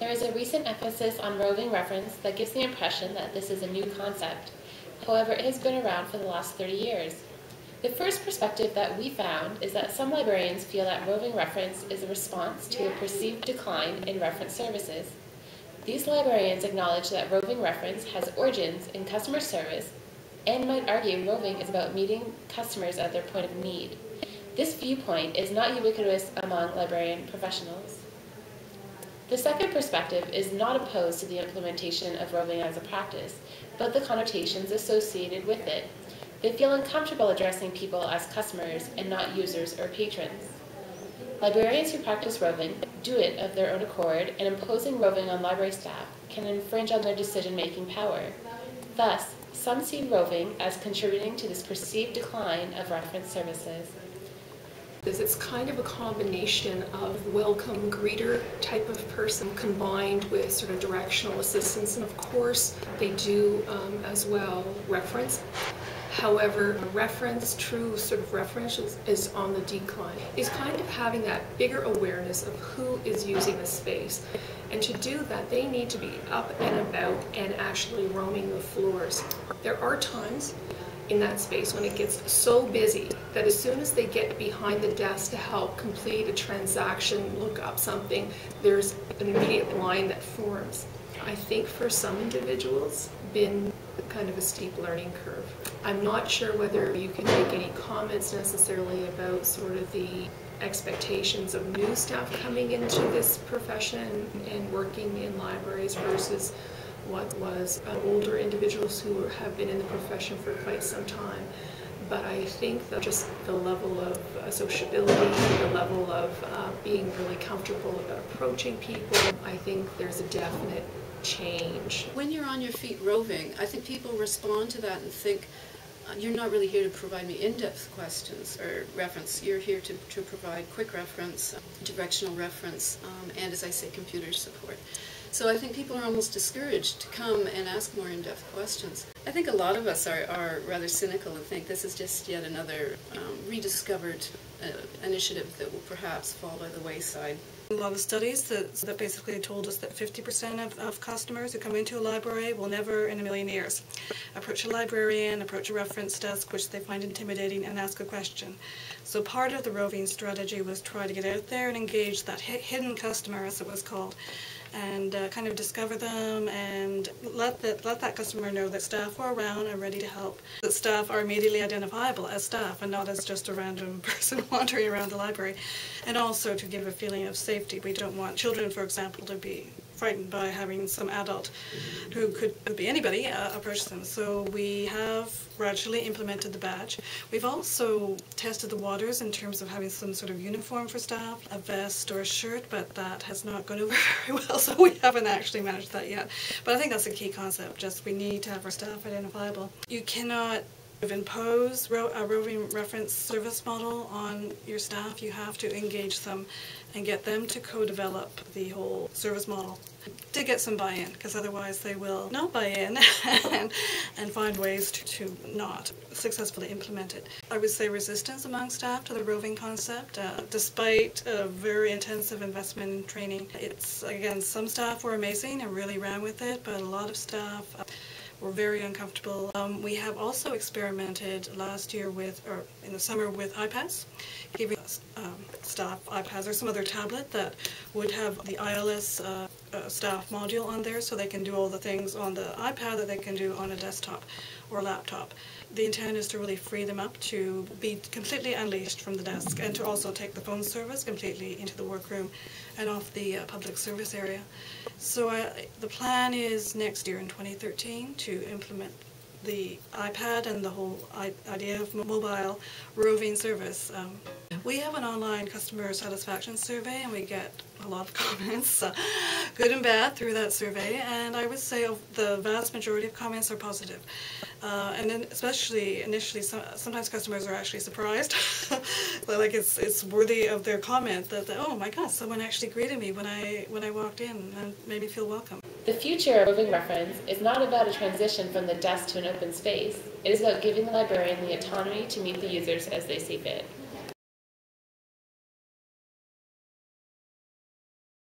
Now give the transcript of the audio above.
There is a recent emphasis on roving reference that gives the impression that this is a new concept. However, it has been around for the last 30 years. The first perspective that we found is that some librarians feel that roving reference is a response to a perceived decline in reference services. These librarians acknowledge that roving reference has origins in customer service and might argue roving is about meeting customers at their point of need. This viewpoint is not ubiquitous among librarian professionals. The second perspective is not opposed to the implementation of roving as a practice, but the connotations associated with it. They feel uncomfortable addressing people as customers and not users or patrons. Librarians who practice roving do it of their own accord, and imposing roving on library staff can infringe on their decision-making power. Thus, some see roving as contributing to this perceived decline of reference services. It's kind of a combination of welcome greeter type of person combined with sort of directional assistance, and of course they do as well reference. However, true sort of reference is on the decline. Is kind of having that bigger awareness of who is using the space. And to do that, they need to be up and about and actually roaming the floors. There are times in that space when it gets so busy that as soon as they get behind the desk to help complete a transaction, look up something, there's an immediate line that forms. I think for some individuals, been kind of a steep learning curve. I'm not sure whether you can make any comments necessarily about sort of the expectations of new staff coming into this profession and working in libraries versus what was older individuals who have been in the profession for quite some time. But I think that just the level of sociability, the level of being really comfortable about approaching people, I think there's a definite change. When you're on your feet roving, I think people respond to that and think, you're not really here to provide me in-depth questions or reference. You're here to provide quick reference, directional reference, and as I say, computer support. So I think people are almost discouraged to come and ask more in-depth questions. I think a lot of us are rather cynical and think this is just yet another rediscovered initiative that will perhaps fall by the wayside. A lot of studies that basically told us that 50% of customers who come into a library will never in a million years approach a librarian, approach a reference desk, which they find intimidating, and ask a question. So part of the roving strategy was try to get out there and engage that hidden customer, as it was called, and kind of discover them and let that customer know that staff are around and ready to help. That staff are immediately identifiable as staff and not as just a random person wandering around the library. And also to give a feeling of safety. We don't want children, for example, to be frightened by having some adult who could be anybody approach them. So we have gradually implemented the badge. We've also tested the waters in terms of having some sort of uniform for staff, a vest or a shirt, but that has not gone over very well, so we haven't actually managed that yet. But I think that's a key concept, just we need to have our staff identifiable. You cannot impose a roving reference service model on your staff. You have to engage them and get them to co-develop the whole service model to get some buy-in, because otherwise they will not buy in and find ways to not successfully implement it. I would say resistance among staff to the roving concept, despite a very intensive investment in training. It's, again, some staff were amazing and really ran with it, but a lot of staff were very uncomfortable. We have also experimented last year or in the summer with iPads, giving staff iPads or some other tablet that would have the ILS staff module on there, so they can do all the things on the iPad that they can do on a desktop or laptop. The intent is to really free them up to be completely unleashed from the desk and to also take the phone service completely into the workroom and off the public service area. So the plan is next year in 2013 to implement the iPad and the whole idea of mobile roving service. We have an online customer satisfaction survey and we get a lot of comments, good and bad, through that survey, and I would say the vast majority of comments are positive. And then especially initially, sometimes customers are actually surprised. Like it's worthy of their comment that, oh my gosh, someone actually greeted me when I walked in and made me feel welcome. The future of roving reference is not about a transition from the desk to an open space. It is about giving the librarian the autonomy to meet the users as they see fit.